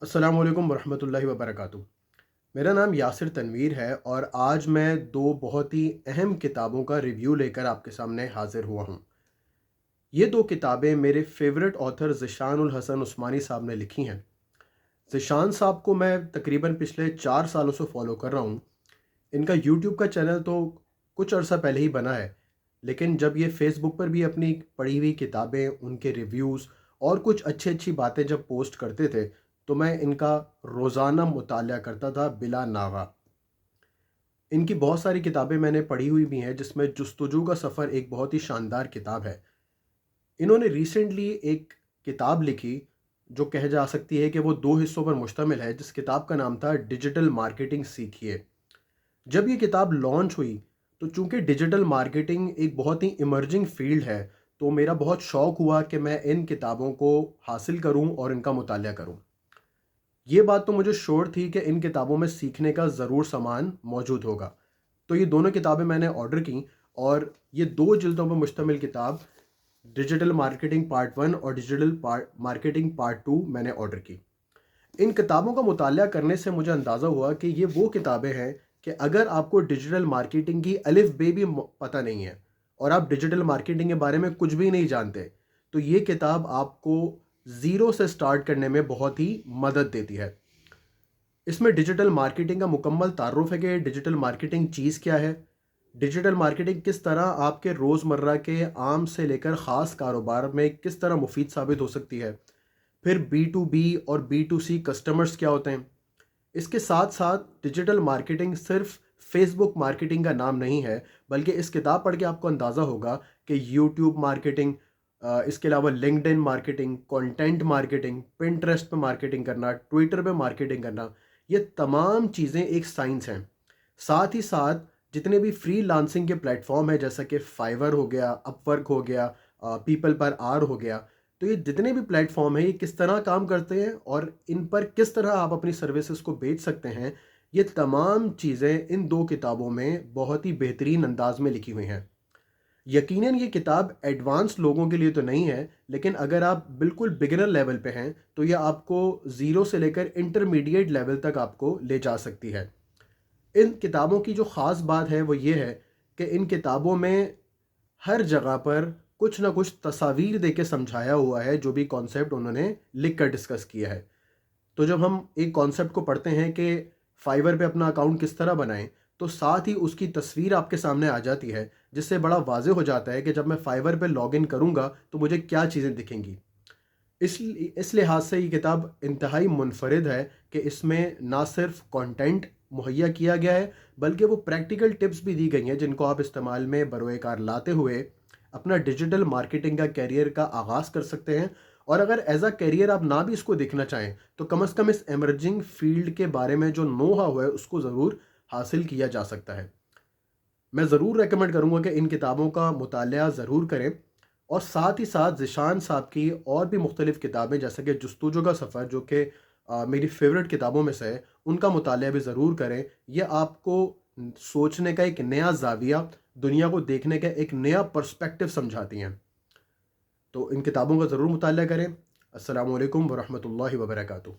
अस्सलाम वालेकुम वरहमतुल्लाहि वबरकातुहू। मेरा नाम यासिर तनवीर है और आज मैं दो बहुत ही अहम किताबों का रिव्यू लेकर आपके सामने हाज़िर हुआ हूँ। ये दो किताबें मेरे फ़ेवरेट ऑथर ज़िशान उल हसन उस्मानी साहब ने लिखी हैं। ज़िशान साहब को मैं तकरीबन पिछले 4 सालों से फ़ॉलो कर रहा हूँ। इनका यूट्यूब का चैनल तो कुछ अरसा पहले ही बना है, लेकिन जब ये फ़ेसबुक पर भी अपनी पढ़ी हुई किताबें, उनके रिव्यूज़ और कुछ अच्छी-अच्छी बातें जब पोस्ट करते थे, तो मैं इनका रोज़ाना मुताला करता था बिला नागा। इनकी बहुत सारी किताबें मैंने पढ़ी हुई भी हैं, जिसमें जुस्तजू का सफ़र एक बहुत ही शानदार किताब है। इन्होंने रिसेंटली एक किताब लिखी, जो कहा जा सकती है कि वो 2 हिस्सों पर मुश्तमिल है, जिस किताब का नाम था डिजिटल मार्केटिंग सीखिए। जब ये किताब लॉन्च हुई, तो चूँकि डिजिटल मार्केटिंग एक बहुत ही इमर्जिंग फ़ील्ड है, तो मेरा बहुत शौक़ हुआ कि मैं इन किताबों को हासिल करूँ और इनका मुताला करूँ। ये बात तो मुझे श्योर थी कि इन किताबों में सीखने का ज़रूर सामान मौजूद होगा। तो ये दोनों किताबें मैंने ऑर्डर की और ये 2 जिल्दों पर मुश्तमिल किताब डिजिटल मार्केटिंग पार्ट 1 और डिजिटल मार्केटिंग पार्ट 2 मैंने ऑर्डर की। इन किताबों का मुताला करने से मुझे अंदाज़ा हुआ कि ये वो किताबें हैं कि अगर आपको डिजिटल मार्केटिंग की अलिफ बे भी पता नहीं है और आप डिजिटल मार्केटिंग के बारे में कुछ भी नहीं जानते, तो ये किताब आपको ज़ीरो से स्टार्ट करने में बहुत ही मदद देती है। इसमें डिजिटल मार्केटिंग का मुकम्मल तारुफ है कि डिजिटल मार्केटिंग चीज़ क्या है, डिजिटल मार्केटिंग किस तरह आपके रोज़मर्रा के आम से लेकर ख़ास कारोबार में किस तरह मुफीद साबित हो सकती है। फिर बी टू बी और बी टू सी कस्टमर्स क्या होते हैं। इसके साथ साथ डिजिटल मार्केटिंग सिर्फ फेसबुक मार्केटिंग का नाम नहीं है, बल्कि इस किताब पढ़ के आपको अंदाज़ा होगा कि यूट्यूब मार्केटिंग, इसके अलावा LinkedIn marketing, content marketing, Pinterest पे मार्केटिंग करना, ट्विटर पे मार्केटिंग करना, ये तमाम चीज़ें एक साइंस हैं। साथ ही साथ जितने भी फ्रीलांसिंग के प्लेटफॉर्म हैं, जैसा कि फाइवर हो गया, अपवर्क हो गया, पीपल पर आर हो गया, तो ये जितने भी प्लेटफॉर्म हैं, ये किस तरह काम करते हैं और इन पर किस तरह आप अपनी सर्विसेज को बेच सकते हैं, ये तमाम चीज़ें इन दो किताबों में बहुत ही बेहतरीन अंदाज में लिखी हुई हैं। यकीनन ये किताब एडवांस लोगों के लिए तो नहीं है, लेकिन अगर आप बिल्कुल बिगिनर लेवल पे हैं, तो ये आपको ज़ीरो से लेकर इंटरमीडिएट लेवल तक आपको ले जा सकती है। इन किताबों की जो ख़ास बात है वो ये है कि इन किताबों में हर जगह पर कुछ ना कुछ तस्वीर दे के समझाया हुआ है, जो भी कॉन्सेप्ट उन्होंने लिख कर डिस्कस किया है। तो जब हम एक कॉन्सेप्ट को पढ़ते हैं कि फाइवर पे अपना अकाउंट किस तरह बनाएं, तो साथ ही उसकी तस्वीर आपके सामने आ जाती है, जिससे बड़ा वाज़ेह हो जाता है कि जब मैं फाइवर पे लॉगिन करूंगा तो मुझे क्या चीज़ें दिखेंगी। इस लिहाज से ये किताब इंतहाई मुनफरिद है कि इसमें ना सिर्फ कंटेंट मुहैया किया गया है, बल्कि वो प्रैक्टिकल टिप्स भी दी गई हैं, जिनको आप इस्तेमाल में बरोएकार लाते हुए अपना डिजिटल मार्केटिंग का कैरियर का आगाज़ कर सकते हैं। और अगर एज अ कैरियर आप ना भी इसको देखना चाहें, तो कम से कम इस एमर्जिंग फील्ड के बारे में जो नो हाउ है, उसको ज़रूर हासिल किया जा सकता है। मैं ज़रूर रेकमेंड करूँगा कि इन किताबों का मुताला ज़रूर करें और साथ ही साथ ज़िशान साहब की और भी मुख्तलिफ़ किताबें, जैसे कि जुस्तजू का सफ़र, जो कि मेरी फ़ेवरेट किताबों में से है, उनका मुताला भी ज़रूर करें। ये आपको सोचने का एक नया ज़ाविया, दुनिया को देखने का एक नया पर्सपेक्टिव समझाती हैं। तो इन किताबों का ज़रूर मुताला करें। अस्सलामु अलैकुम वरहमतुल्लाहि वबरकातुहू।